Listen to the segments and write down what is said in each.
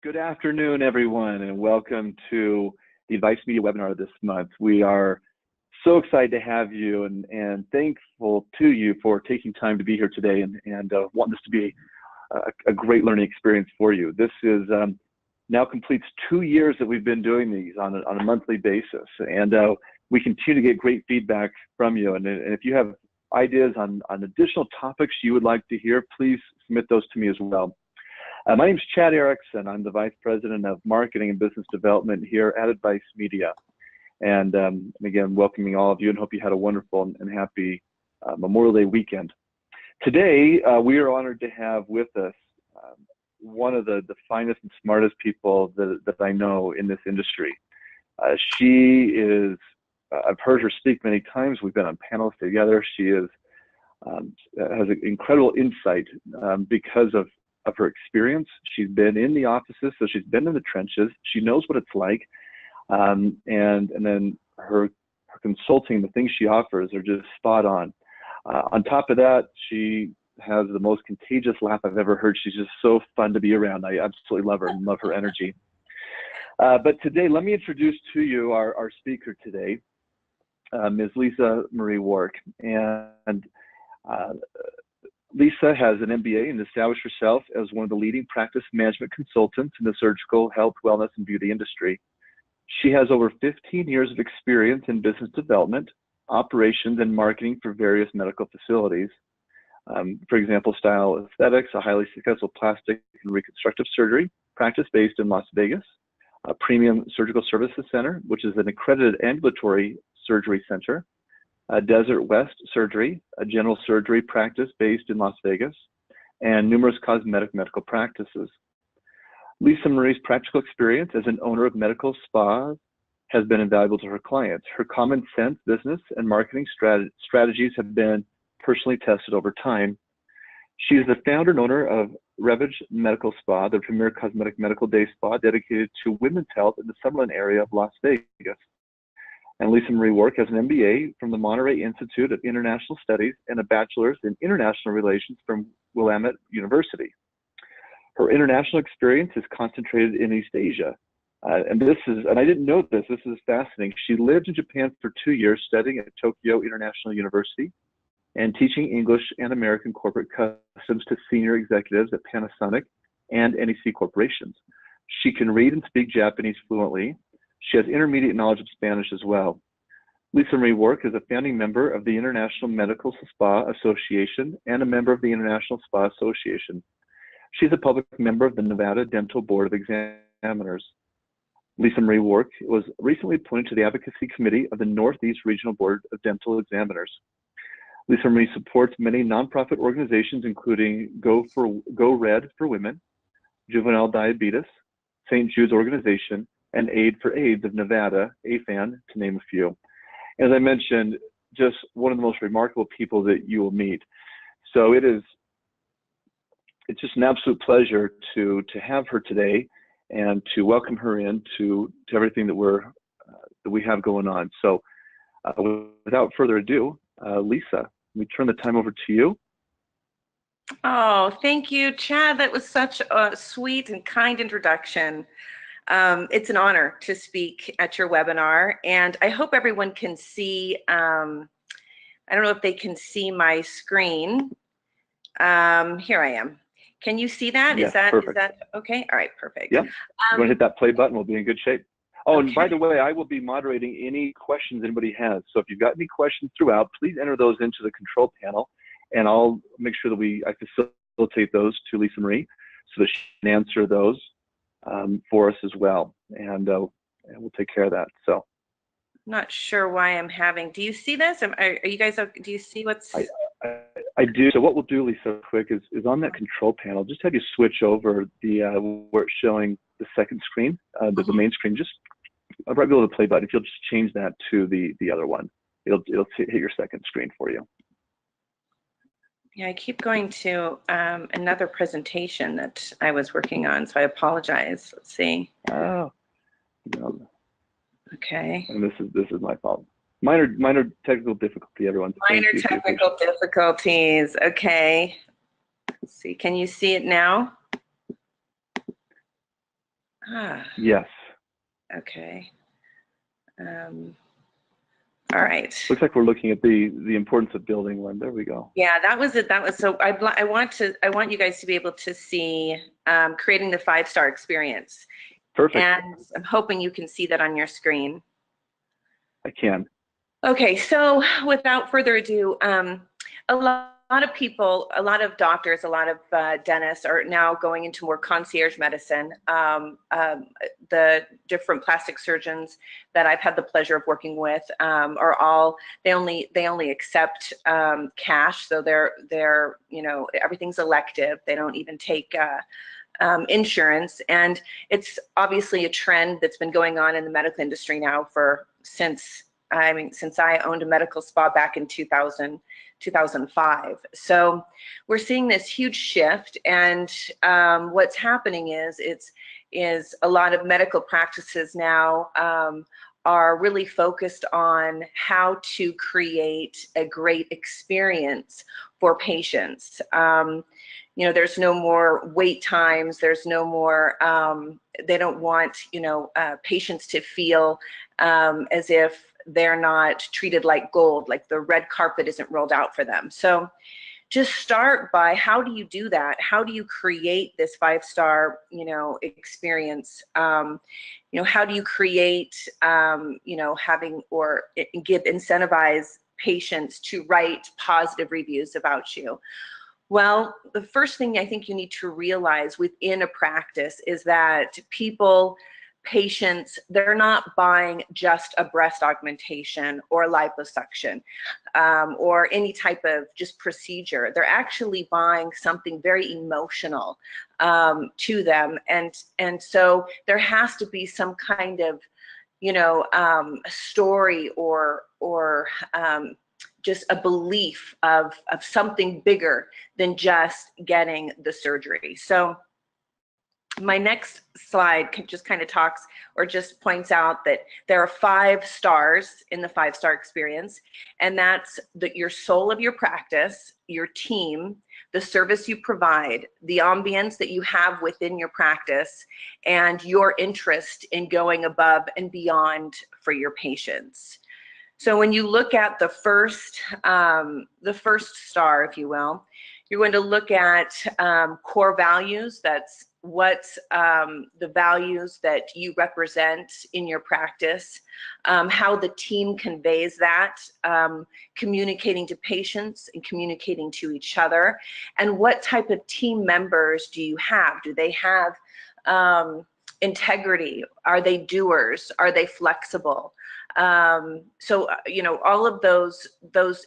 Good afternoon, everyone, and welcome to the Advice Media webinar this month. We are so excited to have you and thankful to you for taking time to be here today and want this to be a great learning experience for you. This is now completes 2 years that we've been doing these on a monthly basis, and we continue to get great feedback from you. And if you have ideas on additional topics you would like to hear, please submit those to me as well. My name is Chad Erickson. I'm the Vice President of Marketing and Business Development here at Advice Media. And again, welcoming all of you and hope you had a wonderful and happy Memorial Day weekend. Today, we are honored to have with us one of the finest and smartest people that I know in this industry. She is, I've heard her speak many times. We've been on panels together. She is, has an incredible insight because of her experience. She's been in the offices, so she's been in the trenches. She knows what it's like, and then her consulting, the things she offers are just spot on. On top of that, she has the most contagious laugh I've ever heard. She's just so fun to be around. I absolutely love her and love her energy. But today, let me introduce to you our speaker today, Ms. Lisa Marie Wark. And Lisa has an MBA and established herself as one of the leading practice management consultants in the surgical, health, wellness, and beauty industry. She has over 15 years of experience in business development, operations, and marketing for various medical facilities. For example, Style Aesthetics, a highly successful plastic and reconstructive surgery practice based in Las Vegas, a Premium Surgical Services Center, which is an accredited ambulatory surgery center, Desert West Surgery, a general surgery practice based in Las Vegas, and numerous cosmetic medical practices. Lisa Marie's practical experience as an owner of medical spas has been invaluable to her clients. Her common sense business and marketing strategies have been personally tested over time. She is the founder and owner of Revage Medical Spa, the premier cosmetic medical day spa dedicated to women's health in the Summerlin area of Las Vegas. And Lisa Marie Wark has an MBA from the Monterey Institute of International Studies and a bachelor's in international relations from Willamette University. Her international experience is concentrated in East Asia. And I didn't know this is fascinating. She lived in Japan for 2 years studying at Tokyo International University and teaching English and American corporate customs to senior executives at Panasonic and NEC corporations. She can read and speak Japanese fluently. She has intermediate knowledge of Spanish as well. Lisa Marie Wark is a founding member of the International Medical Spa Association and a member of the International Spa Association. She's a public member of the Nevada Dental Board of Examiners. Lisa Marie Wark was recently appointed to the Advocacy Committee of the Northeast Regional Board of Dental Examiners. Lisa Marie supports many nonprofit organizations, including Go Red for Women, Juvenile Diabetes, St. Jude's Organization, and Aid for AIDS of Nevada, AFAN, to name a few. As I mentioned, just one of the most remarkable people that you will meet. So it's just an absolute pleasure to have her today and to welcome her into everything that we have going on. So without further ado, Lisa, let me turn the time over to you. Oh, thank you, Chad. That was such a sweet and kind introduction. It's an honor to speak at your webinar, and I hope everyone can see, I don't know if they can see my screen. Here I am. Can you see that? Yes, is that okay? All right, perfect. Yeah. You want to hit that play button, we'll be in good shape. Oh, okay. And by the way, I will be moderating any questions anybody has. So if you've got any questions throughout, please enter those into the control panel, and I'll make sure that I facilitate those to Lisa Marie so that she can answer those for us as well, and we'll take care of that. So, I'm not sure why I'm having. Do you see this? Are you guys? Do you see what's? I do. So what we'll do, Lisa, quick is on that control panel. Just have you switch over the where it's showing the second screen, the main screen. Just right below the play button. If you'll just change that to the other one, it'll hit your second screen for you. Yeah, I keep going to another presentation that I was working on, so I apologize. Let's see. Oh. No. Okay. And this is my fault. Minor technical difficulty, everyone. Minor technical difficulties. Okay. Let's see. Can you see it now? Yes. Okay. All right. Looks like we're looking at the importance of building one. There we go. Yeah, that was it. That was so. I want you guys to be able to see creating the 5-star experience. Perfect. And I'm hoping you can see that on your screen. I can. Okay, so without further ado, a lot of people, a lot of doctors, a lot of dentists are now going into more concierge medicine. The different plastic surgeons that I've had the pleasure of working with are all, they only accept cash, so they're everything's elective. They don't even take insurance, and it's obviously a trend that's been going on in the medical industry now since I owned a medical spa back in 2005. So we're seeing this huge shift, and what's happening is a lot of medical practices now are really focused on how to create a great experience for patients. There's no more wait times. There's no more, they don't want, patients to feel as if they're not treated like gold, like the red carpet isn't rolled out for them. So just start by, how do you do that? How do you create this 5-star, experience? How do you create, having or incentivize patients to write positive reviews about you? Well, the first thing I think you need to realize within a practice is that patients, they're not buying just a breast augmentation or liposuction or any type of just procedure. They're actually buying something very emotional to them. And so there has to be some kind of, story or just a belief of something bigger than just getting the surgery. So my next slide just kind of talks or just points out that there are 5 stars in the 5-star experience, and that's your soul of your practice, your team, the service you provide, the ambience that you have within your practice, and your interest in going above and beyond for your patients. So when you look at the first star, if you will, you're going to look at core values. That's what's the values that you represent in your practice, how the team conveys that, communicating to patients and communicating to each other, and what type of team members do you have? Do they have integrity? Are they doers? Are they flexible? So all of those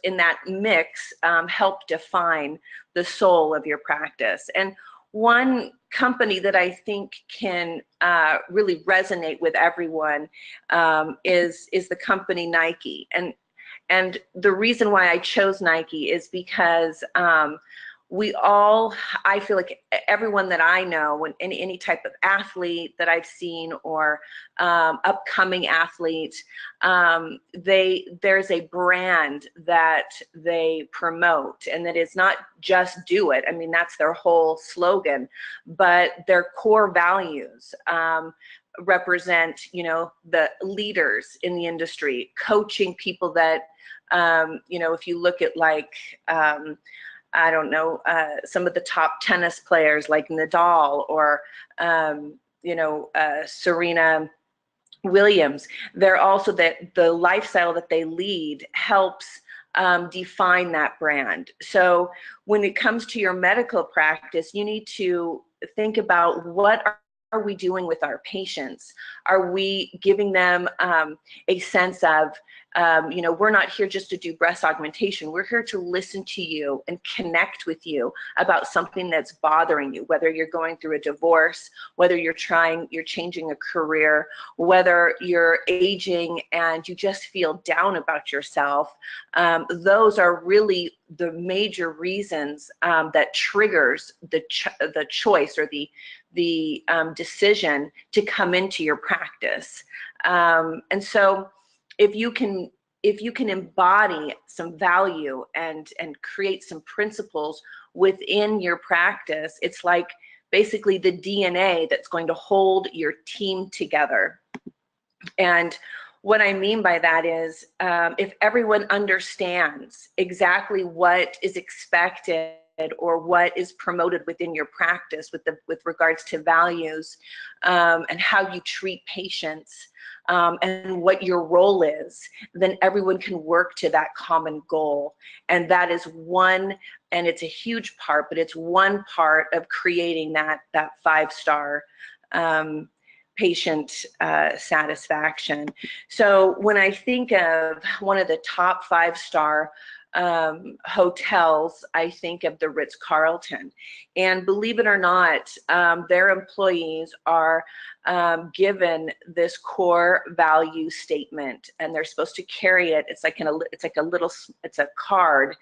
in that mix help define the soul of your practice. And one company that I think can really resonate with everyone is the company Nike. And the reason why I chose Nike is because I feel like everyone that I know, any type of athlete that I've seen or upcoming athlete, there's a brand that they promote, and that is not just do it. I mean, that's their whole slogan, but their core values represent, the leaders in the industry, coaching people that, if you look at I don't know, some of the top tennis players like Nadal or, Serena Williams, they're also the lifestyle that they lead helps define that brand. So when it comes to your medical practice, you need to think about, what are we doing with our patients? Are we giving them a sense of, we're not here just to do breast augmentation. We're here to listen to you and connect with you about something that's bothering you, whether you're going through a divorce, whether you're changing a career, whether you're aging and you just feel down about yourself. Those are really the major reasons that triggers the choice or the decision to come into your practice. And so if you can embody some value and create some principles within your practice, it's like basically the DNA that's going to hold your team together. And what I mean by that is if everyone understands exactly what is expected or what is promoted within your practice with regards to values and how you treat patients and what your role is, then everyone can work to that common goal. And that is one, and it's a huge part, but it's one part of creating that 5-star patient satisfaction. So when I think of one of the top 5-star hotels, I think of the Ritz-Carlton. And believe it or not, their employees are given this core value statement, and they're supposed to carry it. It's like it's a card.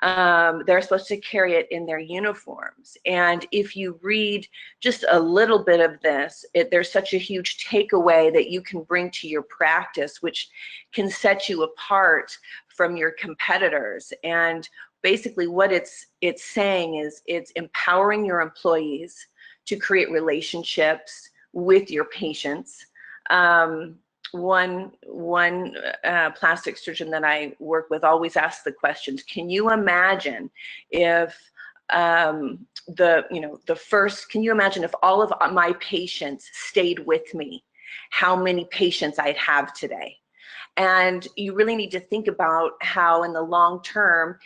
They're supposed to carry it in their uniforms. And if you read just a little bit of this, there's such a huge takeaway that you can bring to your practice, which can set you apart from your competitors. And basically what it's saying is it's empowering your employees to create relationships with your patients. One plastic surgeon that I work with always asks the questions, can you imagine if can you imagine if all of my patients stayed with me, how many patients I'd have today? And you really need to think about how in the long term,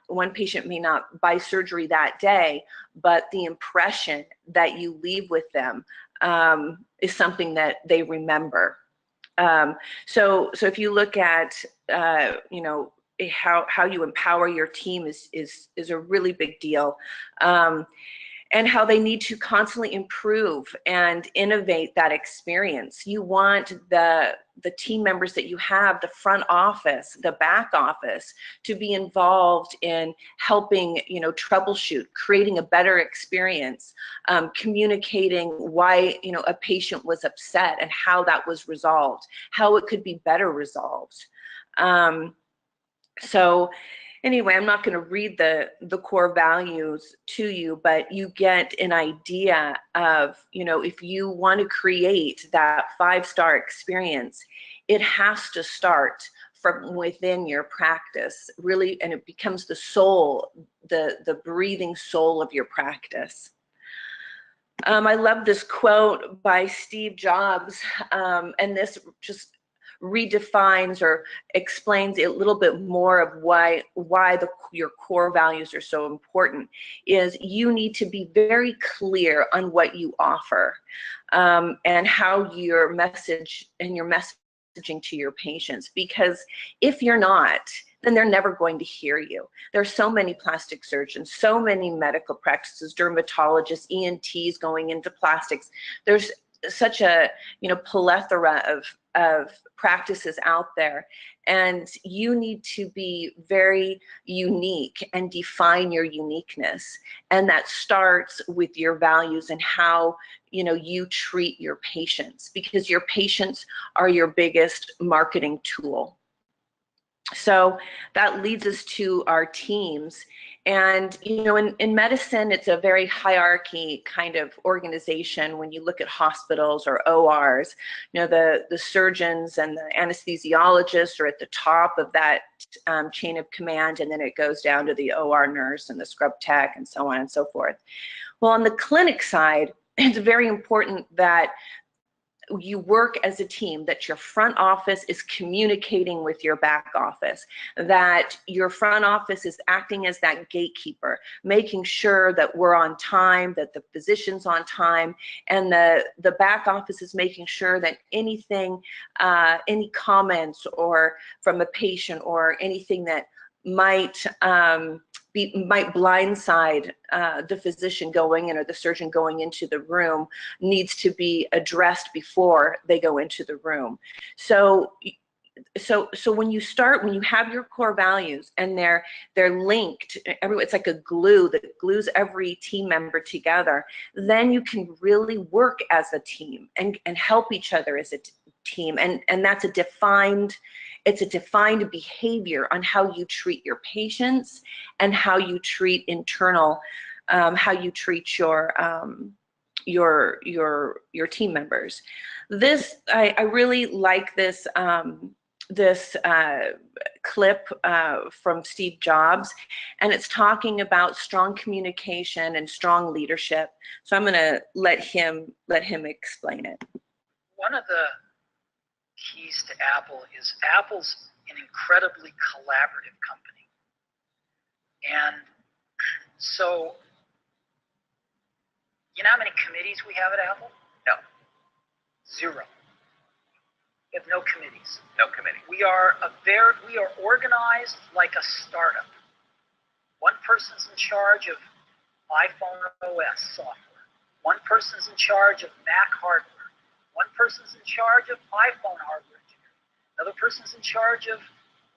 one patient may not buy surgery that day, but the impression that you leave with them is something that they remember. So if you look at, how you empower your team is a really big deal. And how they need to constantly improve and innovate that experience. You want the team members that you have, the front office, the back office, to be involved in helping, troubleshoot, creating a better experience, communicating why, a patient was upset and how that was resolved, how it could be better resolved. So anyway, I'm not going to read the core values to you, but you get an idea of, if you want to create that 5-star experience, it has to start from within your practice, really, and it becomes the soul, the breathing soul of your practice. I love this quote by Steve Jobs, and this just redefines or explains a little bit more of why your core values are so important. Is you need to be very clear on what you offer, and how your messaging to your patients, because if you're not, then they're never going to hear you. There's so many plastic surgeons, so many medical practices, dermatologists, ENTs going into plastics. There's such a plethora of practices out there, and you need to be very unique and define your uniqueness, and that starts with your values and how you treat your patients, because your patients are your biggest marketing tool. So that leads us to our teams. And, in medicine, it's a very hierarchy kind of organization. When you look at hospitals or ORs, the surgeons and the anesthesiologists are at the top of that chain of command, and then it goes down to the OR nurse and the scrub tech and so on and so forth. Well, on the clinic side, it's very important that you work as a team, that your front office is communicating with your back office, that your front office is acting as that gatekeeper, making sure that we're on time, that the physician's on time, and the back office is making sure that anything, any comments or from a patient or anything that might blindside the physician going in or the surgeon going into the room needs to be addressed before they go into the room. So when you have your core values and they're linked, it's like a glue that glues every team member together, then you can really work as a team and help each other as a team, and that's a defined behavior on how you treat your patients and how you treat internal how you treat your team members. This, I really like this this clip from Steve Jobs, and it's talking about strong communication and strong leadership. So I'm going to let him explain it. One of the keys to Apple is Apple's an incredibly collaborative company. And so, you know how many committees we have at Apple? No. 0. We have no committees. No committee. We are organized like a startup. One person's in charge of iPhone OS software. One person's in charge of Mac hardware. One person's in charge of iPhone hardware engineering. Another person's in charge of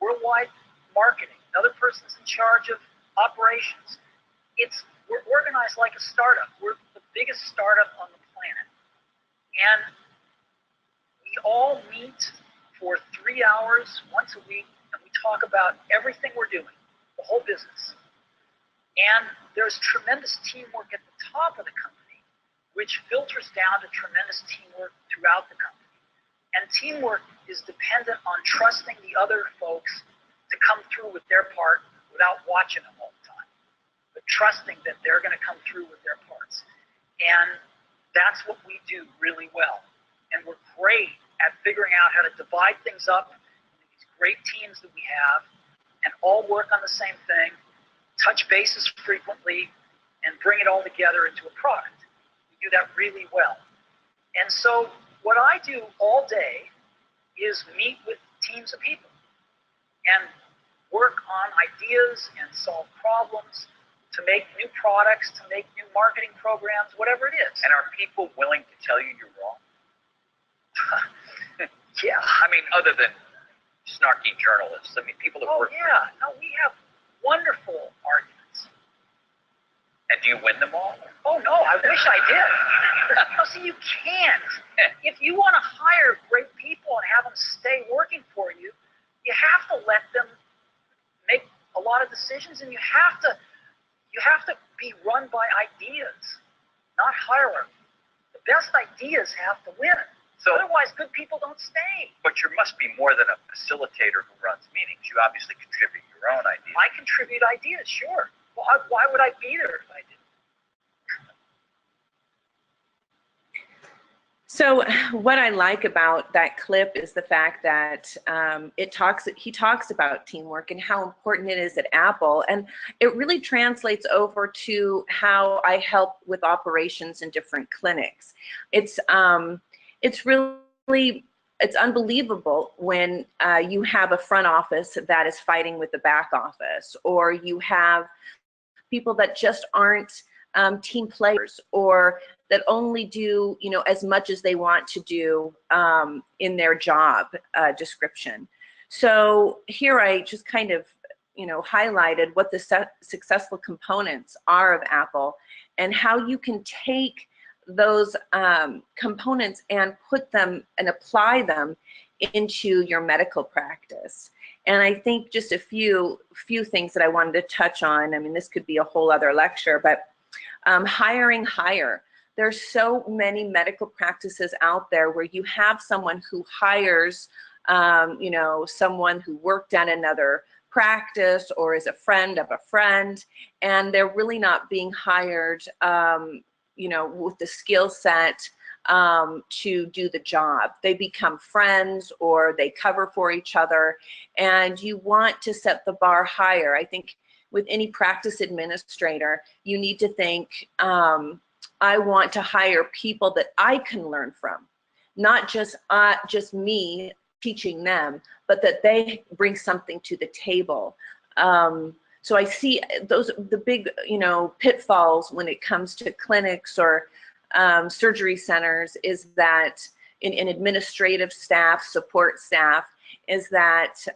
worldwide marketing. Another person's in charge of operations. We're organized like a startup. We're the biggest startup on the planet. And we all meet for 3 hours once a week, and we talk about everything we're doing, the whole business. And there's tremendous teamwork at the top of the company, which filters down to tremendous teamwork throughout the company. And teamwork is dependent on trusting the other folks to come through with their part without watching them all the time, but trusting that they're going to come through with their parts. And that's what we do really well. And we're great at figuring out how to divide things up into these great teams that we have and all work on the same thing, touch bases frequently, and bring it all together into a product. We do that really well. And so what I do all day is meet with teams of people and work on ideas and solve problems to make new products, to make new marketing programs, whatever it is. And are people willing to tell you you're wrong? Yeah. I mean, other than snarky journalists, I mean, people that work. Yeah. No, we have wonderful arguments. And do you win them all? Oh, no, I wish I did. No, see, you can't. If you want to hire great people and have them stay working for you, you have to let them make a lot of decisions, and you have to be run by ideas, not hierarchy. The best ideas have to win. So otherwise, good people don't stay. But you must be more than a facilitator who runs meetings. You obviously contribute your own ideas. I contribute ideas, sure. Well, why would I be there if I didn't? So what I like about that clip is the fact that he talks about teamwork and how important it is at Apple, and it really translates over to how I help with operations in different clinics. It's unbelievable when you have a front office that is fighting with the back office, or you have people that just aren't team players, or that only do as much as they want to do in their job description. So here I just kind of highlighted what the successful components are of Apple, and how you can take those components and put them and apply them into your medical practice. And I think just a few things that I wanted to touch on. I mean, this could be a whole other lecture, but hiring hire. There's so many medical practices out there where you have someone who hires, someone who worked at another practice or is a friend of a friend, and they're really not being hired, with the skill set to do the job. They become friends, or they cover for each other, and you want to set the bar higher. I think with any practice administrator, you need to think, I want to hire people that I can learn from, not just me teaching them, but that they bring something to the table. So I see the big, pitfalls when it comes to clinics or surgery centers is that in administrative staff, support staff, is that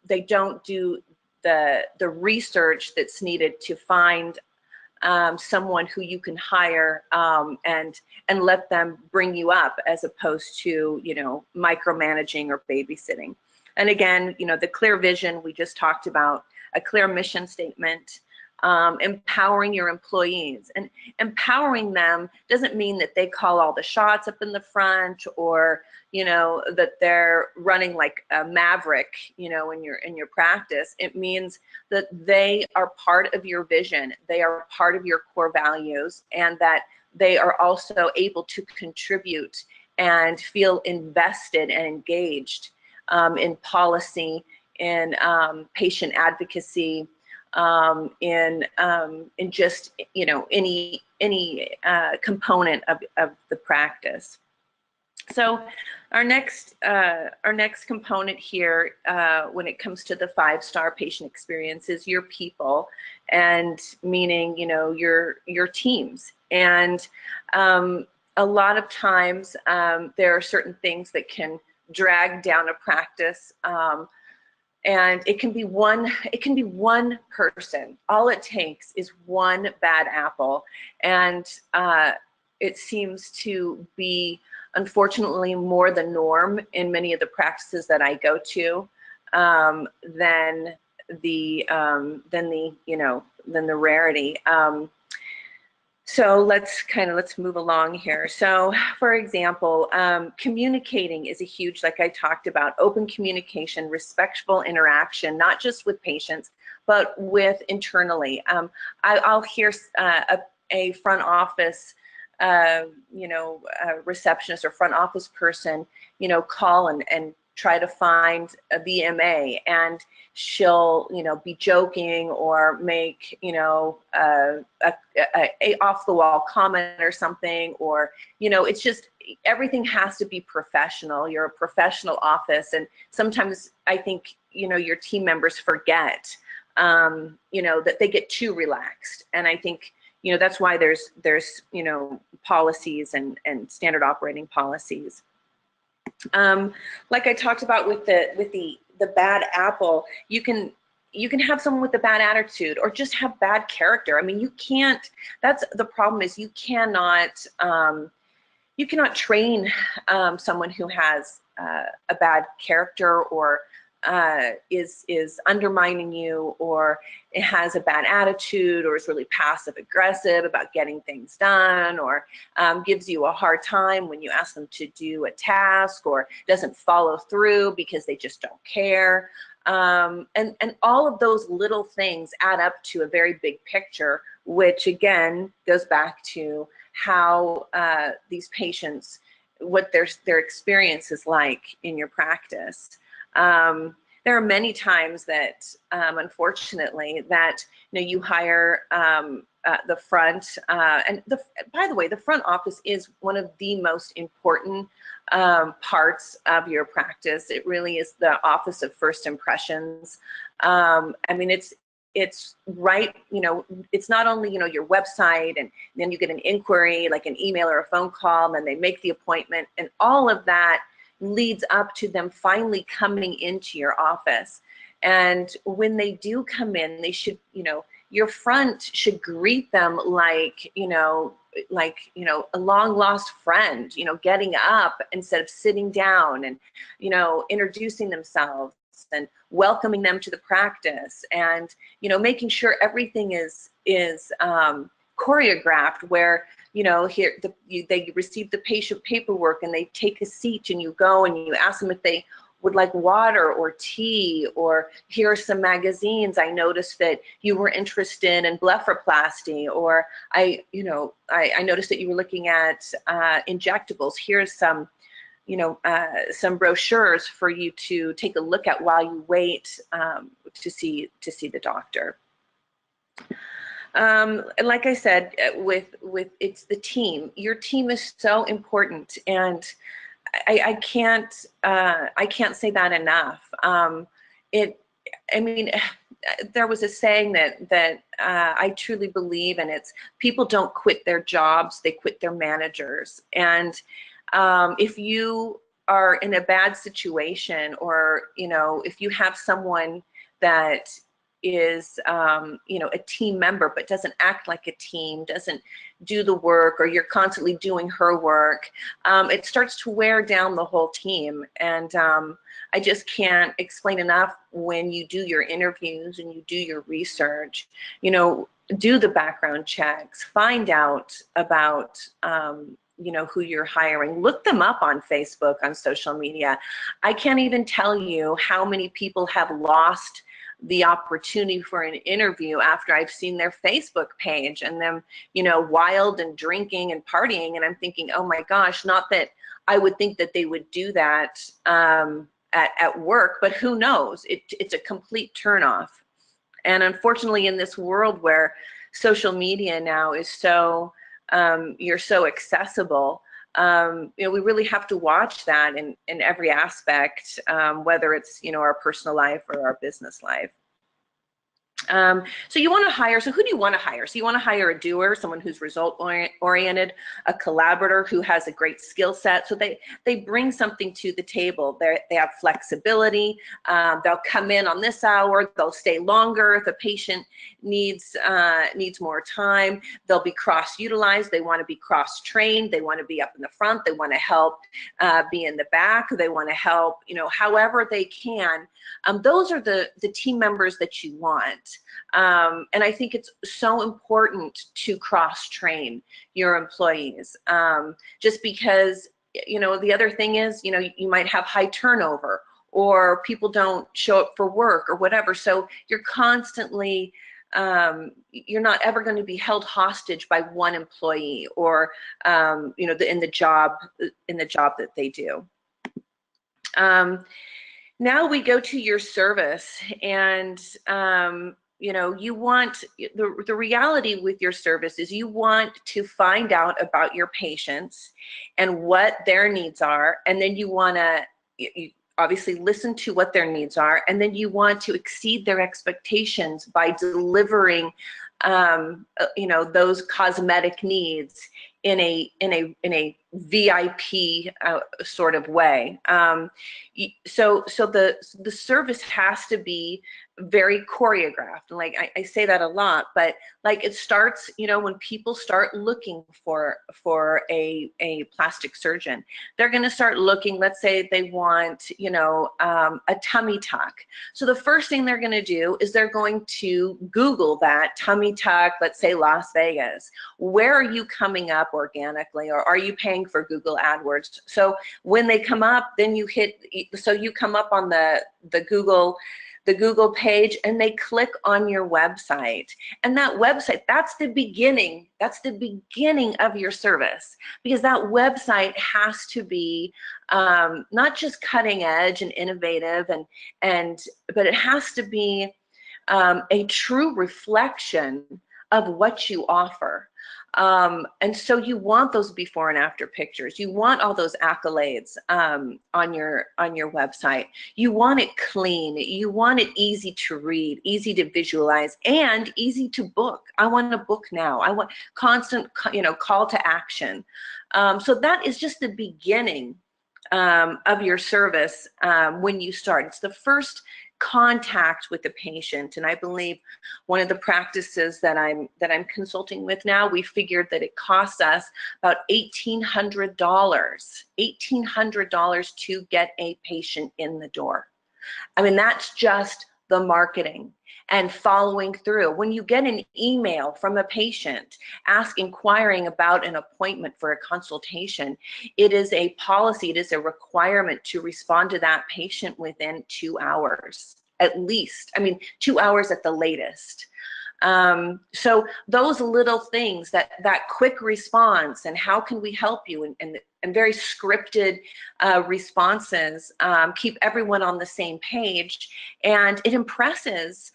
they don't do the research that's needed to find someone who you can hire and let them bring you up, as opposed to micromanaging or babysitting. And again, the clear vision we just talked about, a clear mission statement, empowering your employees. And empowering them doesn't mean that they call all the shots up in the front, or that they're running like a maverick, in your practice. It means that they are part of your vision, they are part of your core values, and that they are also able to contribute and feel invested and engaged in policy, in patient advocacy, in just any component of the practice. So our next component here, when it comes to the 5-star patient experience, is your people, and meaning your teams. And a lot of times there are certain things that can drag down a practice, and it can be one person. All it takes is one bad apple, and it seems to be, unfortunately, more the norm in many of the practices that I go to than the rarity. So let's move along here. So, for example, communicating is a huge, like I talked about, open communication, respectful interaction, not just with patients, but with internally. I'll hear a front office, a receptionist or front office person, call and try to find a VMA, and she'll, be joking or make, a off the wall comment or something, or, it's just, everything has to be professional. You're a professional office. And sometimes I think, your team members forget, that they get too relaxed. And I think, that's why there's policies and standard operating policies. Like I talked about with the bad apple, you can have someone with a bad attitude or just have bad character. I mean, you can't. That's the problem, is you cannot train someone who has a bad character, or is undermining you, or it has a bad attitude, or is really passive aggressive about getting things done, or gives you a hard time when you ask them to do a task, or doesn't follow through because they just don't care. And all of those little things add up to a very big picture, which again goes back to how these patients, what their experience is like in your practice. There are many times that, unfortunately, that you hire the front, and by the way, the front office is one of the most important parts of your practice. It really is the office of first impressions. I mean, it's right, it's not only, your website, and then you get an inquiry, like an email or a phone call, and then they make the appointment, and all of that leads up to them finally coming into your office. And when they do come in, they should, your front should greet them like, a long lost friend, getting up instead of sitting down, and, introducing themselves and welcoming them to the practice, and, making sure everything is choreographed, where they receive the patient paperwork, and they take a seat, and you go and you ask them if they would like water or tea, or here are some magazines. I noticed that you were interested in blepharoplasty, or I noticed that you were looking at injectables. Here's some brochures for you to take a look at while you wait to see the doctor. Like I said, with it's the team. Your team is so important, and I can't say that enough. I mean, there was a saying that I truly believe, and it's, people don't quit their jobs, they quit their managers. And if you are in a bad situation, or if you have someone that you know, a team member, but doesn't act like a team, doesn't do the work, or you're constantly doing her work, it starts to wear down the whole team. And I just can't explain enough, when you do your interviews and you do your research, you know, do the background checks, find out about, you know, who you're hiring, look them up on Facebook, on social media. I can't even tell you how many people have lost the opportunity for an interview after I've seen their Facebook page and them, you know, wild and drinking and partying. And I'm thinking, oh my gosh, not that I would think that they would do that at work, but who knows? It's a complete turnoff. And unfortunately, in this world where social media now is so, you're so accessible, you know, we really have to watch that in every aspect, whether it's, you know, our personal life or our business life. So you want to hire, so who do you want to hire? So you want to hire a doer, someone who's result oriented, a collaborator who has a great skill set. So they bring something to the table. They have flexibility. They'll come in on this hour, they'll stay longer if a patient needs more time. They'll be cross-utilized. They want to be cross-trained. They want to be up in the front. They want to help be in the back. They want to help, you know, however they can. Those are the team members that you want. And I think it's so important to cross-train your employees, just because, you know, the other thing is, you know, you might have high turnover, or people don't show up for work or whatever. So you're constantly, you're not ever going to be held hostage by one employee, or, you know, in the job that they do. Now we go to your service, and you know, you want, the reality with your service is you want to find out about your patients and what their needs are, and then you want to obviously listen to what their needs are, and then you want to exceed their expectations by delivering you know, those cosmetic needs in a VIP sort of way. So the service has to be very choreographed. And like I say that a lot, but like it starts, you know, when people start looking for a plastic surgeon, they're going to start looking. Let's say they want, you know, a tummy tuck. So the first thing they're going to do is they're going to Google that tummy tuck. Let's say Las Vegas. Where are you coming up organically, or are you paying for Google AdWords? So when they come up, then you hit, so you come up on the Google page, and they click on your website. And that website, that's the beginning of your service, because that website has to be not just cutting edge and innovative, but it has to be a true reflection of what you offer. And so you want those before and after pictures. You want all those accolades on your website. You want it clean. You want it easy to read, easy to visualize, and easy to book. I want to book now. I want constant, you know, call to action. So that is just the beginning of your service when you start. It's the first contact with the patient. And I believe one of the practices that I'm consulting with now, we figured that it costs us about $1,800 to get a patient in the door. I mean, that's just the marketing and following through. When you get an email from a patient inquiring about an appointment for a consultation, it is a policy, it is a requirement to respond to that patient within 2 hours, at least. I mean, 2 hours at the latest. So those little things, that quick response, and how can we help you, and very scripted responses keep everyone on the same page, and it impresses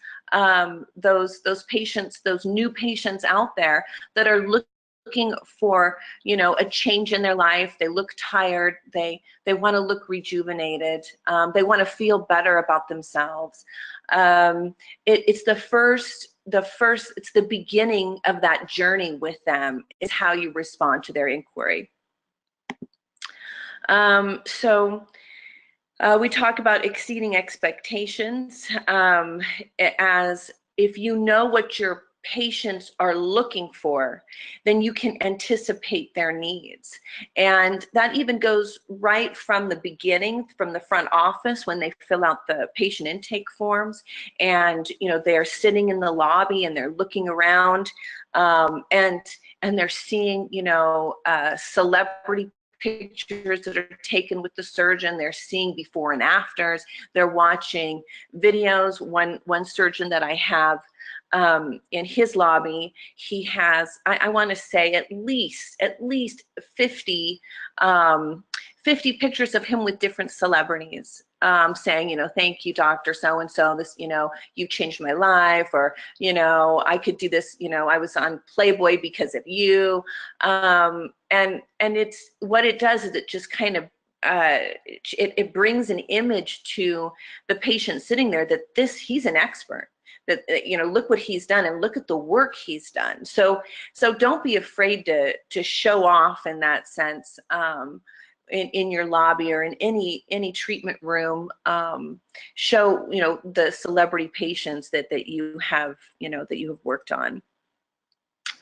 those patients, those new patients out there that are looking for, you know, a change in their life. They look tired. They want to look rejuvenated. They want to feel better about themselves. It's the beginning of that journey with them, is how you respond to their inquiry. We talk about exceeding expectations, as if you know what your patients are looking for, then you can anticipate their needs. And that even goes right from the beginning, from the front office, when they fill out the patient intake forms, and they're sitting in the lobby and they're looking around, and they're seeing celebrity pictures that are taken with the surgeon. They're seeing before and afters. They're watching videos. One surgeon that I have in his lobby, he has, I want to say at least 50 pictures of him with different celebrities, saying, thank you, Dr. So-and-so, this, you changed my life, or, I could do this, I was on Playboy because of you. And it's, what it does is it just kind of, it brings an image to the patient sitting there that he's an expert, that, look what he's done and look at the work he's done. So don't be afraid to show off in that sense, in your lobby or in any treatment room. Show, the celebrity patients that you have, that you have worked on.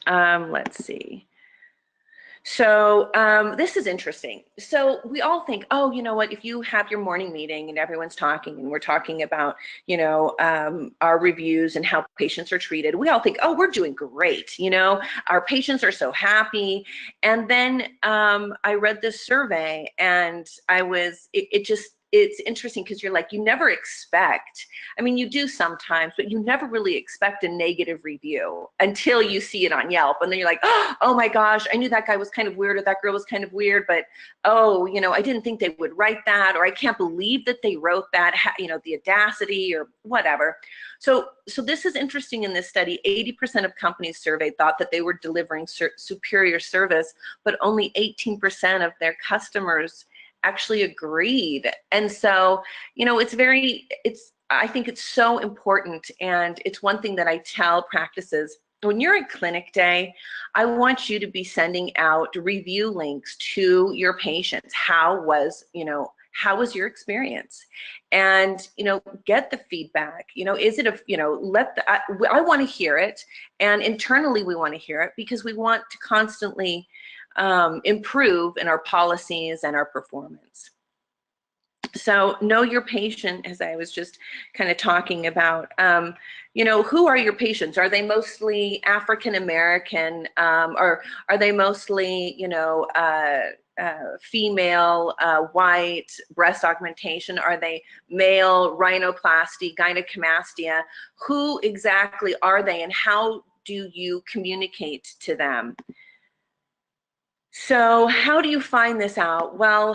Let's see. So this is interesting. So we all think, oh, you know what, if you have your morning meeting and everyone's talking and we're talking about, our reviews and how patients are treated, we all think, oh, we're doing great. Our patients are so happy. And then I read this survey, and it's interesting, because you're like, you never expect, I mean, you do sometimes, but you never really expect a negative review until you see it on Yelp. And then you're like, oh my gosh, I knew that guy was kind of weird, or that girl was kind of weird, but oh, I didn't think they would write that, or I can't believe that they wrote that, the audacity or whatever. So this is interesting. In this study, 80% of companies surveyed thought that they were delivering superior service, but only 18% of their customers actually agreed. And so, I think it's so important. And it's one thing that I tell practices: when you're at clinic day, I want you to be sending out review links to your patients. How was your experience? And, get the feedback. Is it I want to hear it. And internally, we want to hear it, because we want to constantly improve in our policies and our performance. So know your patient, as I was just kind of talking about. Who are your patients? Are they mostly African American, or are they mostly, female, white, breast augmentation? Are they male, rhinoplasty, gynecomastia? Who exactly are they, and how do you communicate to them? So how do you find this out? Well,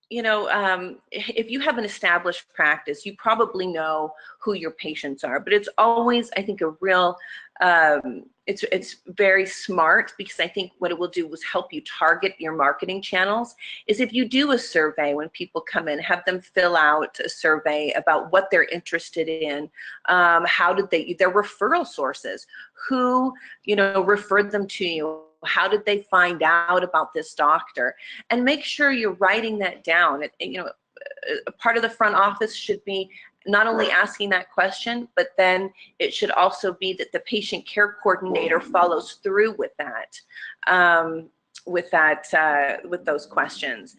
if you have an established practice, you probably know who your patients are, but it's always, I think, a real, it's very smart, because I think what it will do is help you target your marketing channels. Is if you do a survey when people come in, have them fill out a survey about what they're interested in, how did their referral sources, who, referred them to you, how did they find out about this doctor, and make sure you're writing that down. A part of the front office should be not only asking that question, but then it should also be that the patient care coordinator follows through with that, with those questions.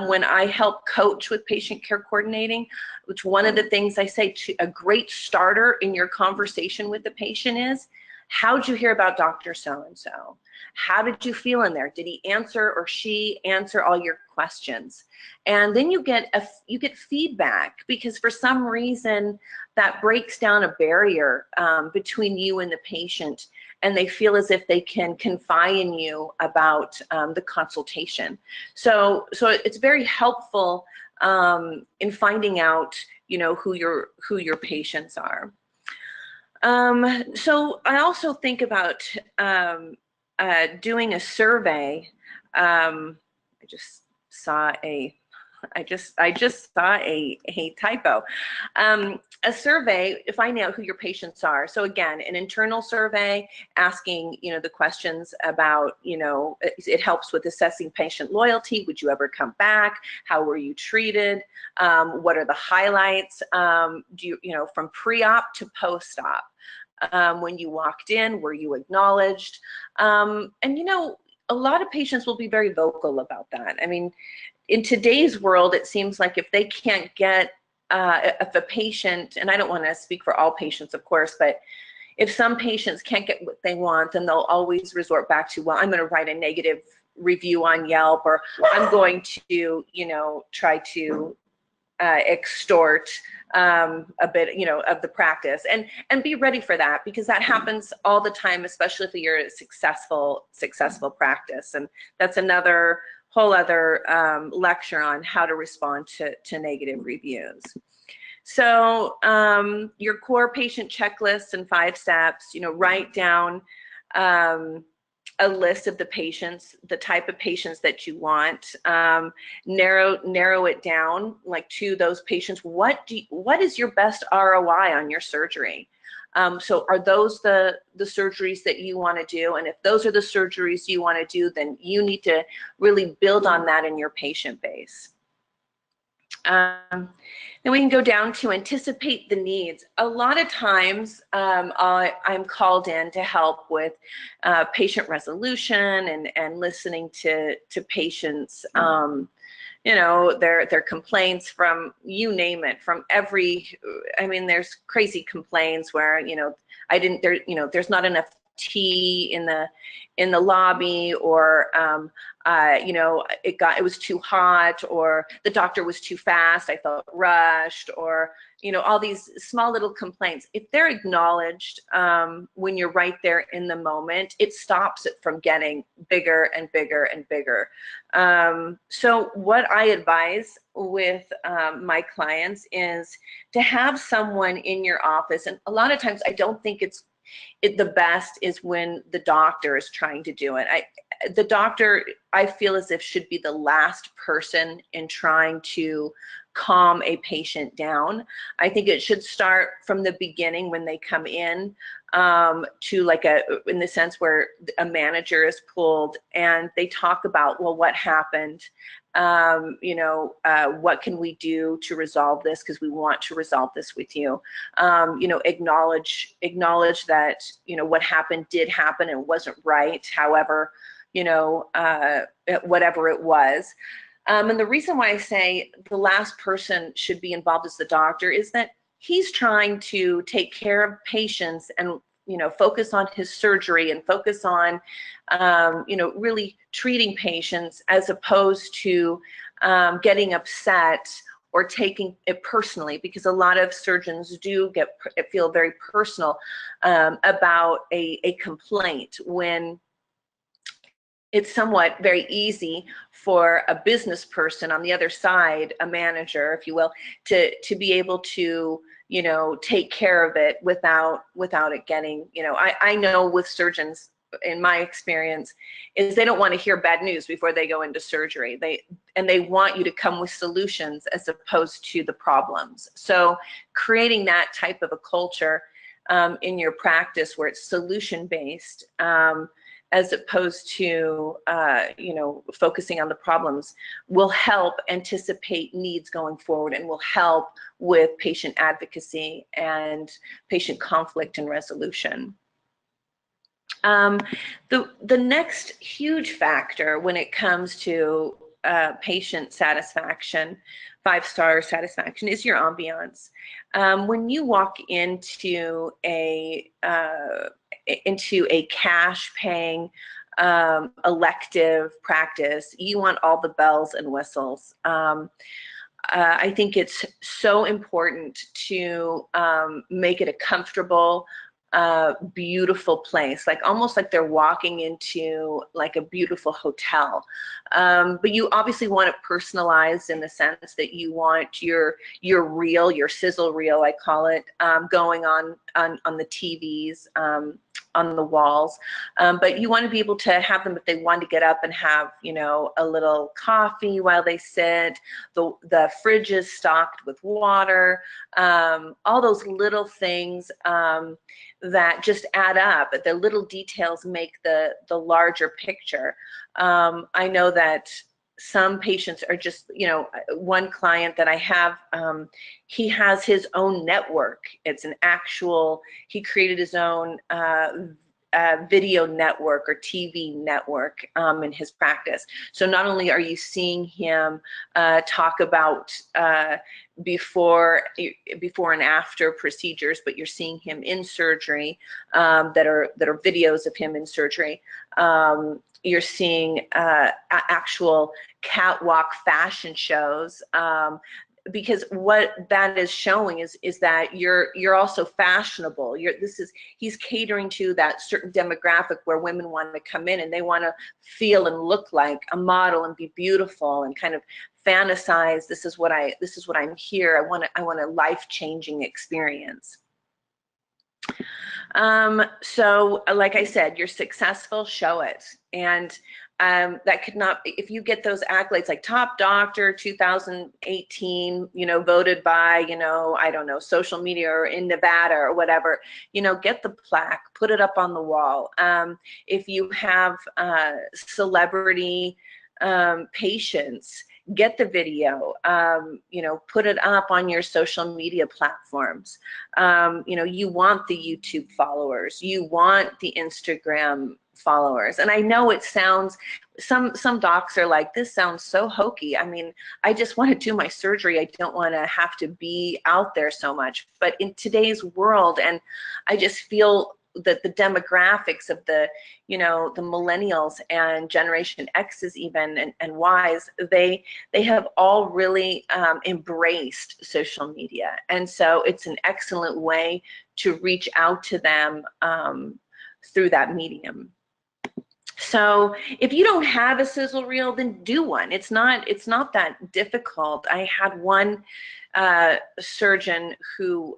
When I help coach with patient care coordinating, which one of the things I say to a great starter in your conversation with the patient is, how'd you hear about Dr. So-and-so? How did you feel in there? Did he answer or she answer all your questions? And then you get feedback, because for some reason that breaks down a barrier between you and the patient, and they feel as if they can confide in you about the consultation. So it's very helpful in finding out, who your patients are. So I also think about doing a survey. I just saw a I just saw a typo. A survey, find out who your patients are. So again, an internal survey asking, the questions about, it helps with assessing patient loyalty. Would you ever come back? How were you treated? What are the highlights? From pre-op to post-op? When you walked in, were you acknowledged? A lot of patients will be very vocal about that. I mean, in today's world, it seems like if they can't get, if a patient, and I don't want to speak for all patients, of course, but if some patients can't get what they want, then they'll always resort back to, well, I'm going to write a negative review on Yelp, or I'm going to, try to extort a bit, of the practice, and be ready for that, because that happens all the time, especially if you're a successful practice. And that's another whole other lecture on how to respond to negative reviews. So your core patient checklist and 5 steps, write down a list of the patients, the type of patients that you want, narrow it down like to those patients. What is your best ROI on your surgery? So are those the surgeries that you want to do? And if those are the surgeries you want to do, then you need to really build on that in your patient base. Then we can go down to anticipate the needs. A lot of times I'm called in to help with patient resolution and listening to patients, their complaints from, you name it, from every, there's crazy complaints where, there's not enough tea in the lobby, or it was too hot, or the doctor was too fast, I felt rushed, or all these small little complaints. If they're acknowledged when you're right there in the moment, it stops it from getting bigger and bigger and bigger. So what I advise with my clients is to have someone in your office, and a lot of times I don't think the best is when the doctor is trying to do it. The doctor, I feel as if, should be the last person in trying to calm a patient down. I think it should start from the beginning when they come in, to in the sense where a manager is pulled and they talk about, well, what happened? What can we do to resolve this? Because we want to resolve this with you. Acknowledge that, what happened did happen and wasn't right. However, whatever it was. And the reason why I say the last person should be involved as the doctor is that he's trying to take care of patients and, focus on his surgery and focus on, really treating patients, as opposed to getting upset or taking it personally, because a lot of surgeons do feel very personal about a complaint, when it's somewhat very easy for a business person on the other side, a manager, if you will, to be able to, take care of it without it getting, I know with surgeons, in my experience, is they don't want to hear bad news before they go into surgery. They want you to come with solutions as opposed to the problems. So creating that type of a culture in your practice where it's solution-based, as opposed to, focusing on the problems, will help anticipate needs going forward, and will help with patient advocacy and patient conflict and resolution. The next huge factor when it comes to patient satisfaction, 5-star satisfaction, is your ambiance. When you walk into a cash paying elective practice, you want all the bells and whistles. I think it's so important to make it a comfortable, beautiful place, like almost like they're walking into like a beautiful hotel. But you obviously want it personalized in the sense that you want your reel, your sizzle reel, I call it, going on the TVs, on the walls, but you want to be able to have them if they want to get up and have, you know, a little coffee while they sit. The fridge is stocked with water, all those little things that just add up. The little details make the larger picture. I know that some patients are just, you know, one client that I have, he has his own network. It's an actual, he created his own video network or TV network in his practice. So not only are you seeing him talk about before and after procedures, but you're seeing him in surgery, that are videos of him in surgery. You're seeing actual catwalk fashion shows, because what that is showing is that you're also fashionable. He's catering to that certain demographic where women want to come in and they want to feel and look like a model and be beautiful and kind of fantasize, this is what I'm here. I want a life-changing experience. So like I said, you're successful, show it. And that could not, if you get those accolades like top doctor 2018, you know, voted by, you know, I don't know, social media or in Nevada or whatever, you know, get the plaque, put it up on the wall. If you have celebrity patients, get the video, you know, put it up on your social media platforms. You know, you want the YouTube followers, you want the Instagram followers. And I know it sounds, some docs are like, this sounds so hokey. I mean, I just want to do my surgery. I don't want to have to be out there so much. But in today's world, and I just feel that the demographics of the, you know, the millennials and Generation X's even and Y's, they have all really embraced social media. And so it's an excellent way to reach out to them through that medium. So if you don't have a sizzle reel, then do one. It's not that difficult. I had one surgeon who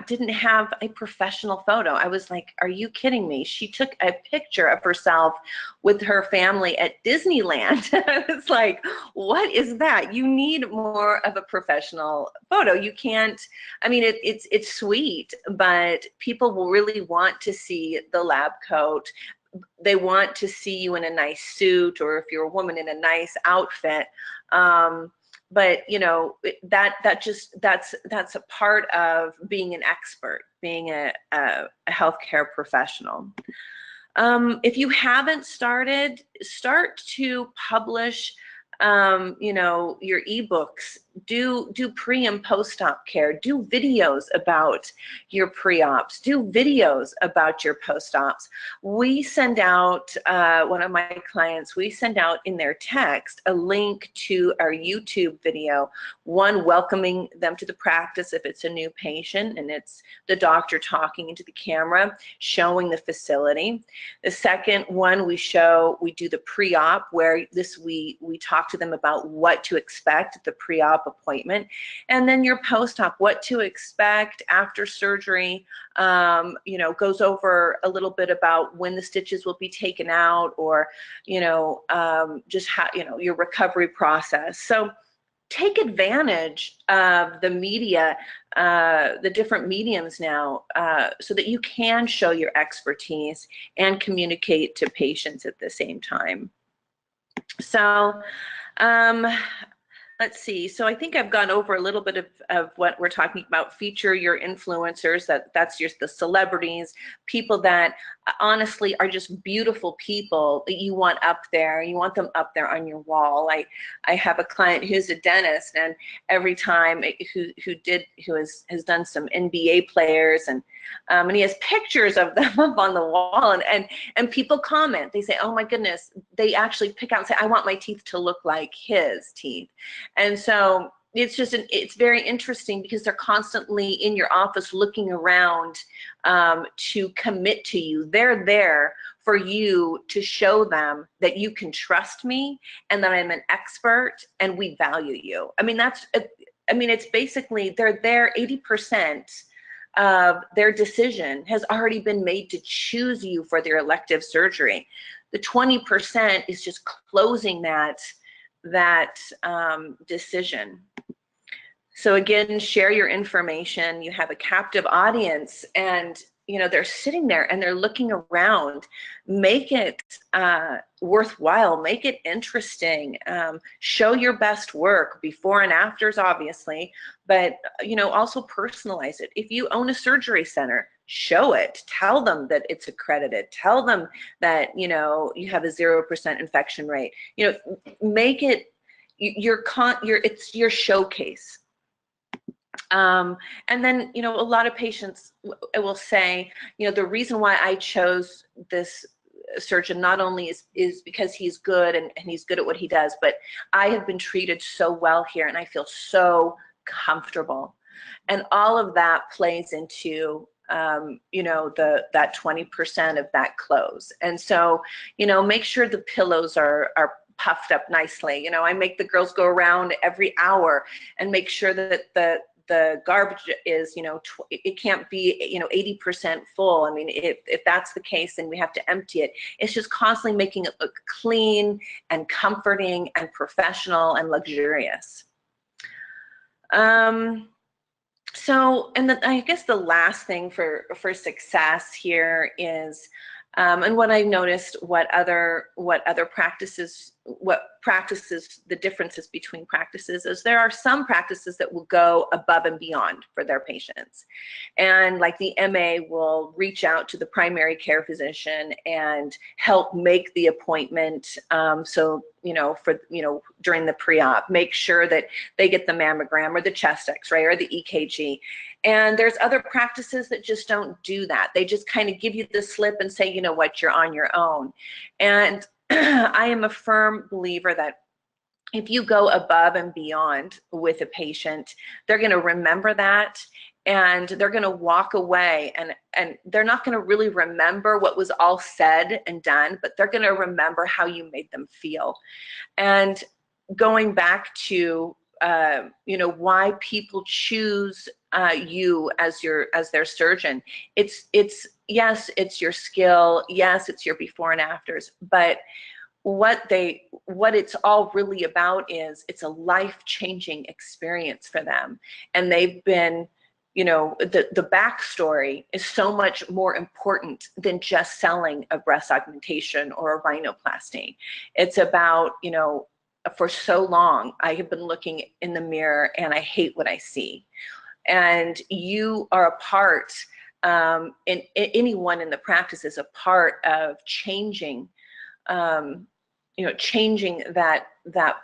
didn't have a professional photo. I was like, are you kidding me? She took a picture of herself with her family at Disneyland. I was like, what is that? You need more of a professional photo. You can't, I mean, it's sweet, but people will really want to see the lab coat. They want to see you in a nice suit, or if you're a woman, in a nice outfit. But you know, that's a part of being an expert, being a healthcare professional. If you haven't started, start to publish you know, your ebooks. Do pre and post-op care. Do videos about your pre-ops. Do videos about your post-ops. We send out, one of my clients, we send out in their text a link to our YouTube video, one welcoming them to the practice if it's a new patient, and it's the doctor talking into the camera, showing the facility. The second one we do the pre-op, where we talk to them about what to expect at the pre-op appointment, and then your post-op, what to expect after surgery. You know, goes over a little bit about when the stitches will be taken out, or you know, just how, you know, your recovery process. So take advantage of the media, the different mediums now, so that you can show your expertise and communicate to patients at the same time. So let's see. So I think I've gone over a little bit of what we're talking about. Feature your influencers. That's just the celebrities, people that honestly are just beautiful people that you want up there. You want them up there on your wall. I have a client who's a dentist, and every time who has done some NBA players, and he has pictures of them up on the wall, and people comment. They say, oh my goodness, they actually pick out and say, I want my teeth to look like his teeth. And so it's very interesting, because they're constantly in your office looking around to commit to you. They're there for you to show them that you can trust me, and that I'm an expert, and we value you. I mean, it's basically, they're there 80% of their decision has already been made to choose you for their elective surgery. The 20% is just closing that decision. So again, share your information. You have a captive audience, and they're sitting there and they're looking around. Make it worthwhile, make it interesting. Show your best work, before and afters, obviously, but also personalize it. If you own a surgery center, show it. Tell them that it's accredited. Tell them that you have a 0% infection rate. Make it it's your showcase. And then, a lot of patients will say, the reason why I chose this surgeon not only is because he's good and he's good at what he does, but I have been treated so well here and I feel so comfortable. And all of that plays into, that 20% of that close. And so, make sure the pillows are puffed up nicely. I make the girls go around every hour and make sure that the garbage is, it can't be, 80% full. I mean, if that's the case, then we have to empty it. It's just constantly making it look clean and comforting and professional and luxurious. So, and I guess the last thing for success here is, and what I noticed, what other practices, the differences between practices is there are some practices that will go above and beyond for their patients. And like the MA will reach out to the primary care physician and help make the appointment. So, during the pre-op, make sure that they get the mammogram or the chest x-ray or the EKG. And there's other practices that just don't do that. They just kind of give you the slip and say, you know what, you're on your own. And I am a firm believer that if you go above and beyond with a patient, they're going to remember that, and they're going to walk away, and they're not going to really remember what was all said and done, but they're going to remember how you made them feel. And going back to why people choose you as their surgeon, it's yes, it's your skill, yes, it's your before and afters, but what it's all really about is it's a life-changing experience for them. And they've been, the backstory is so much more important than just selling a breast augmentation or a rhinoplasty. It's about, for so long, I have been looking in the mirror and I hate what I see. And you are a part, and anyone in the practice is a part of changing, changing that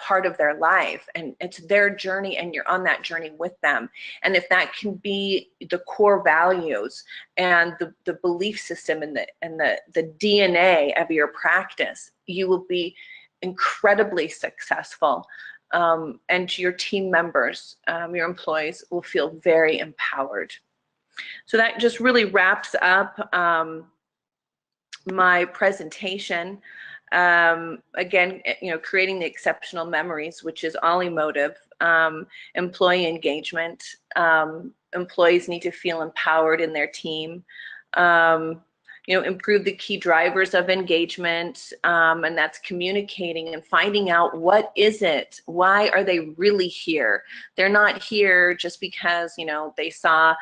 part of their life, and it's their journey, and you're on that journey with them. And if that can be the core values and the belief system and the DNA of your practice, you will be incredibly successful. And your team members, your employees will feel very empowered. So that just really wraps up my presentation. Again, creating the exceptional memories, which is all emotive, employee engagement. Employees need to feel empowered in their team. Improve the key drivers of engagement, and that's communicating and finding out what is it, why are they really here? They're not here just because, they saw,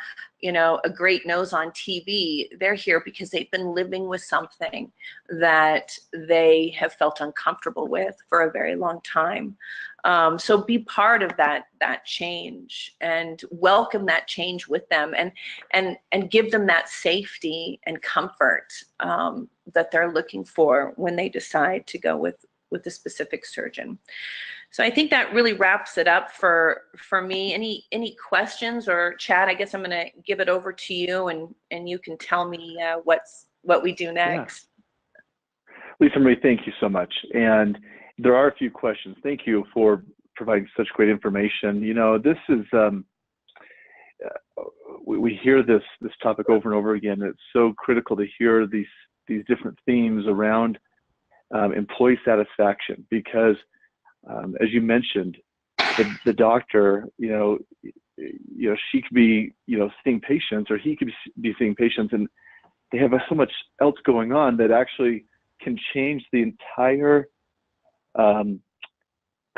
a great nose on TV. They're here because they've been living with something that they have felt uncomfortable with for a very long time. So be part of that change and welcome that change with them, and give them that safety and comfort that they're looking for when they decide to go with a specific surgeon. So I think that really wraps it up for me. Any questions, or Chad? I guess I'm going to give it over to you, and you can tell me what we do next. Yeah. Lisa Marie, thank you so much. And there are a few questions. Thank you for providing such great information. This is we hear this topic over and over again. It's so critical to hear these different themes around employee satisfaction, because as you mentioned, the doctor, she could be, seeing patients, or he could be seeing patients, and they have so much else going on that actually can change the entire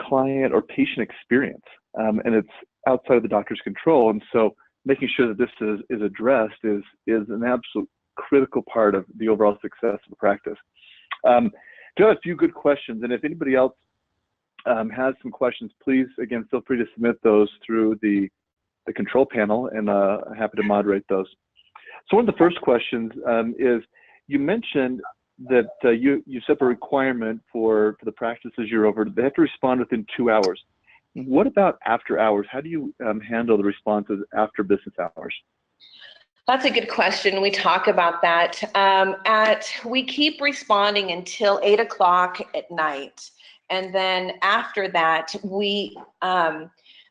client or patient experience. And it's outside of the doctor's control. And so making sure that this is addressed is an absolute critical part of the overall success of the practice. Do have a few good questions, and if anybody else has some questions, please, again, feel free to submit those through the control panel, and happy to moderate those. So one of the first questions is, you mentioned that you set a requirement for the practices you're over. They have to respond within 2 hours. What about after hours? How do you handle the responses after business hours? That's a good question. We talk about that. We keep responding until 8 o'clock at night. And then after that, we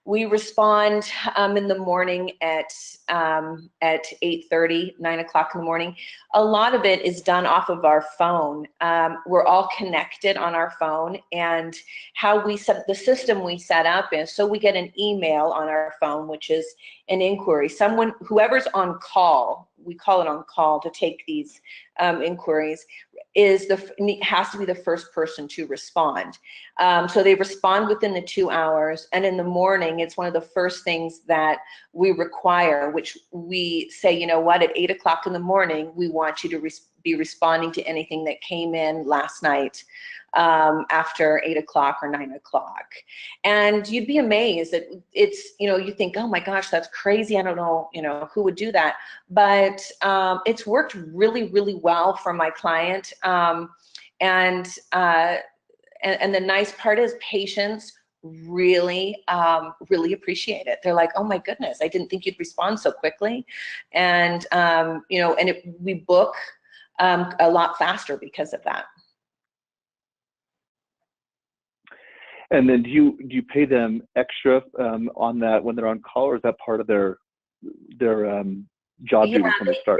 respond in the morning at 8:30, 9 o'clock in the morning. A lot of it is done off of our phone. We're all connected on our phone, and how we set the system we set up is, so we get an email on our phone, which is an inquiry. Whoever's on call, we call it on call to take these inquiries, has to be the first person to respond. So they respond within the 2 hours, and in the morning, it's one of the first things that we require, which we say, at 8 o'clock in the morning, we want you to be responding to anything that came in last night after 8 o'clock or 9 o'clock. And you'd be amazed that it's, you think, oh my gosh, that's crazy. I don't know, who would do that. But it's worked really, really well for my client. And the nice part is patients really, really appreciate it. They're like, oh my goodness, I didn't think you'd respond so quickly. And, we book a lot faster because of that. And then do you pay them extra on that when they're on call, or is that part of their job duties when they start?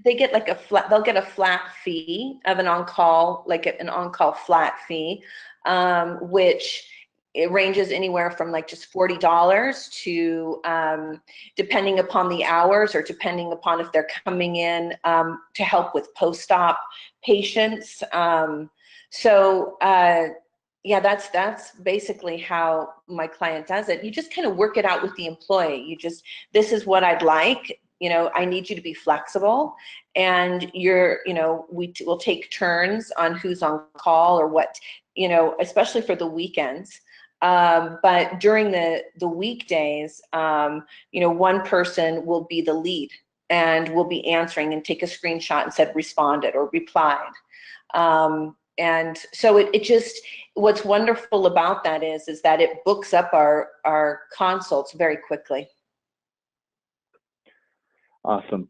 They get like they'll get a flat fee of an on-call, like an on-call flat fee, which it ranges anywhere from like just $40 to, depending upon the hours, or depending upon if they're coming in to help with post-op patients. Yeah, that's basically how my client does it. You just kind of work it out with the employee. This is what I'd like. I need you to be flexible, and we'll take turns on who's on call or what, especially for the weekends. But during the weekdays, one person will be the lead and will be answering and take a screenshot and said responded or replied. And so what's wonderful about that is that it books up our consults very quickly. Awesome.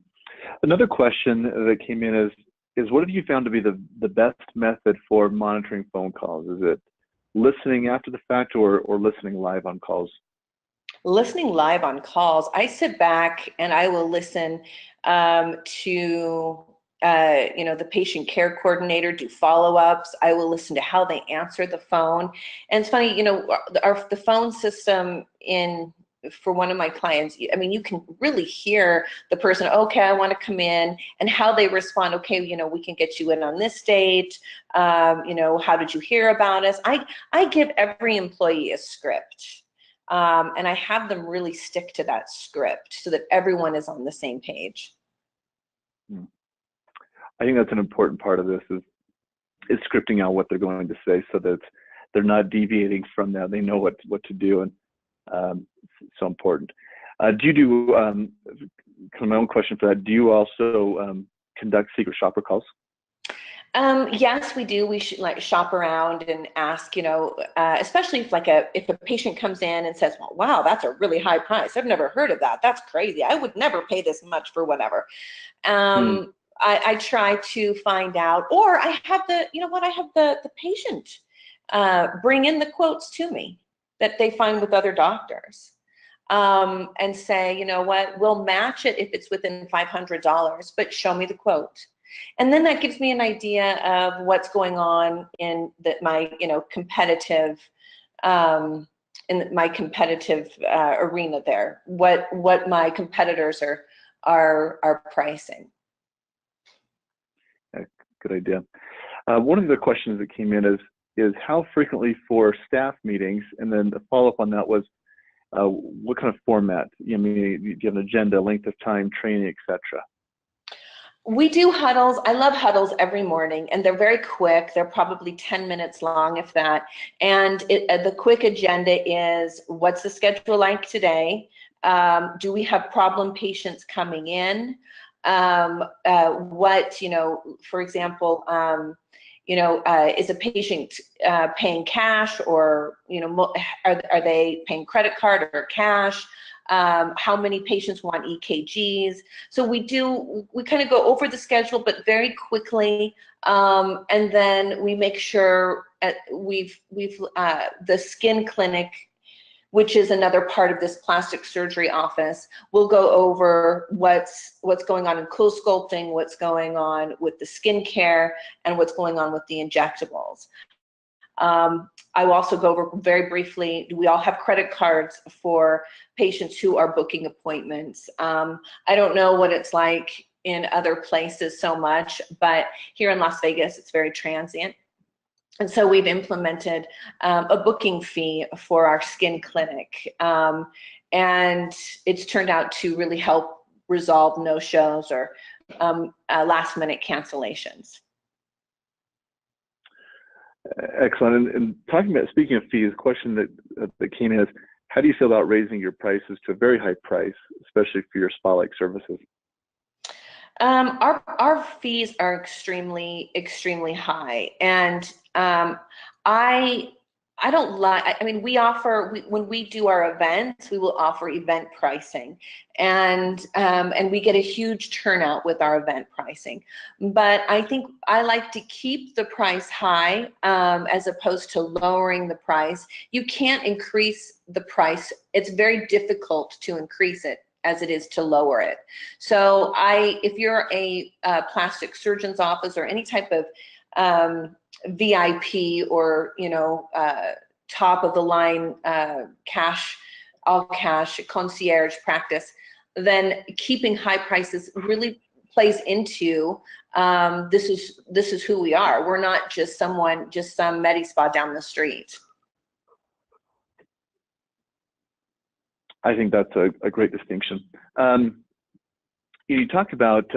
Another question that came in is what have you found to be the best method for monitoring phone calls? Is it listening after the fact, or listening live on calls? Listening live on calls, I sit back and I will listen to the patient care coordinator do follow-ups. I will listen to how they answer the phone. And it's funny, the phone system for one of my clients, you can really hear the person, okay, I want to come in, and how they respond. Okay, we can get you in on this date. How did you hear about us? I give every employee a script, and I have them really stick to that script so that everyone is on the same page. I think that's an important part of this is scripting out what they're going to say, so that they're not deviating from that. They know what to do, and it's so important. Do you do, kind of my own question for that, do you also conduct secret shopper calls? Yes, we do. We should shop around and ask, especially if if a patient comes in and says, well, wow, that's a really high price. I've never heard of that. That's crazy. I would never pay this much for whatever. I try to find out, or I have the patient bring in the quotes to me that they find with other doctors, and say, we'll match it if it's within $500, but show me the quote. And then that gives me an idea of what's going on in my competitive in my competitive arena there, what my competitors are pricing. Good idea. One of the questions that came in is how frequently for staff meetings, and then the follow-up on that was what kind of format? I mean, do you have an agenda, length of time, training, etc.? We do huddles. I love huddles every morning, and they're very quick. They're probably 10 minutes long, if that. And the quick agenda is, what's the schedule like today? Do we have problem patients coming in? What, you know, for example, you know, is a patient paying cash, or, you know, are they paying credit card or cash? How many patients want EKGs? So we kind of go over the schedule, but very quickly, and then we make sure the skin clinic, which is another part of this plastic surgery office, we'll go over what's going on in cool sculpting, what's going on with the skincare, and what's going on with the injectables. I will also go over very briefly, we all have credit cards for patients who are booking appointments. I don't know what it's like in other places so much, but here in Las Vegas, it's very transient. And so we've implemented a booking fee for our skin clinic. And it's turned out to really help resolve no-shows or last-minute cancellations. Excellent. And talking about, speaking of fees, a question that came in is, how do you feel about raising your prices to a very high price, especially for your spa-like services? Our fees are extremely high, and I don't like, I mean, when we do our events, we will offer event pricing, and we get a huge turnout with our event pricing. But I think I like to keep the price high, as opposed to lowering the price. You can't increase the price. It's very difficult to increase it as it is to lower it. So if you're a plastic surgeon's office or any type of VIP or, you know, top of the line all cash concierge practice, then keeping high prices really plays into this is who we are. We're not just some med spa down the street. I think that's a great distinction. You talked about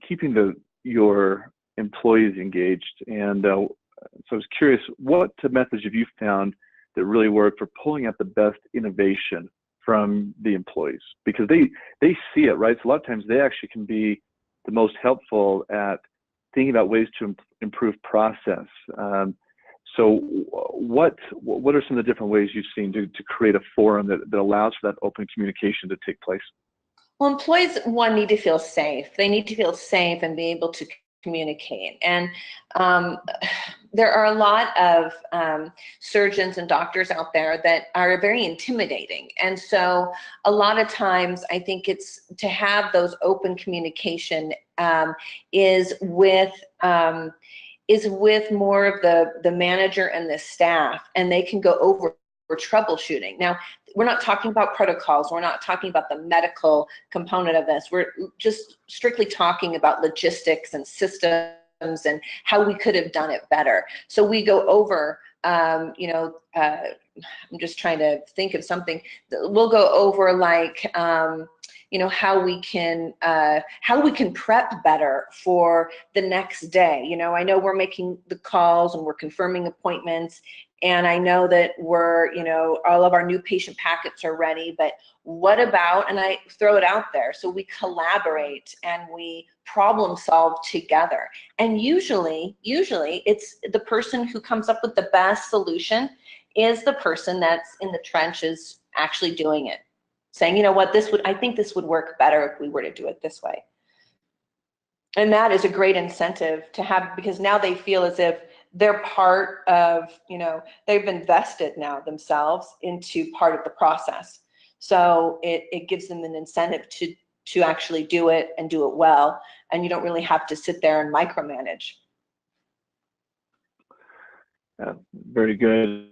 keeping your employees engaged, and so I was curious, what methods have you found that really work for pulling out the best innovation from the employees? Because they see it, right? So a lot of times they actually can be the most helpful at thinking about ways to improve process. So what are some of the different ways you've seen to create a forum that allows for that open communication to take place? Well, employees, one, need to feel safe. They need to feel safe and be able to communicate. And there are a lot of surgeons and doctors out there that are very intimidating. And so a lot of times I think it's to have those open communication is with more of the manager and the staff, and they can go over troubleshooting. Now, we're not talking about protocols. We're not talking about the medical component of this. We're just strictly talking about logistics and systems and how we could have done it better. So we go over, you know, I'm just trying to think of something. We'll go over like, you know, how we can prep better for the next day. You know, I know we're making the calls and we're confirming appointments, and I know that we're, you know, all of our new patient packets are ready, but what about, and I throw it out there, so we collaborate and we problem solve together. And usually it's the person who comes up with the best solution is the person that's in the trenches actually doing it, saying, you know what, I think this would work better if we were to do it this way. And that is a great incentive to have, because now they feel as if they're part of, you know, they've invested now themselves into part of the process. So it gives them an incentive to actually do it and do it well. And you don't really have to sit there and micromanage. Very good.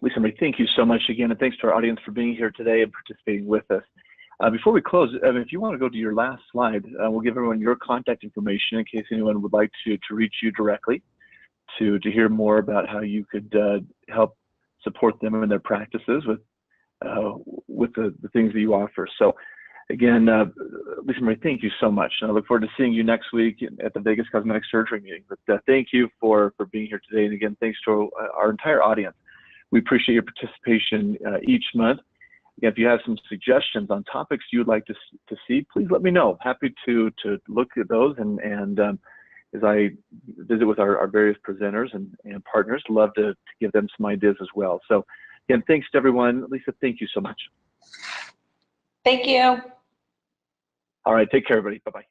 Lisa Marie, thank you so much again, and thanks to our audience for being here today and participating with us. Before we close, if you want to go to your last slide, we'll give everyone your contact information in case anyone would like to reach you directly to hear more about how you could help support them in their practices with the things that you offer. So again, Lisa Marie, thank you so much. And I look forward to seeing you next week at the Vegas Cosmetic Surgery meeting. But thank you for being here today. And again, thanks to our entire audience. We appreciate your participation each month. Again, if you have some suggestions on topics you'd like to see, please let me know. Happy to look at those, and as I visit with our various presenters and partners, love to give them some ideas as well. So again, thanks to everyone. Lisa, thank you so much. Thank you. All right, take care, everybody. Bye-bye.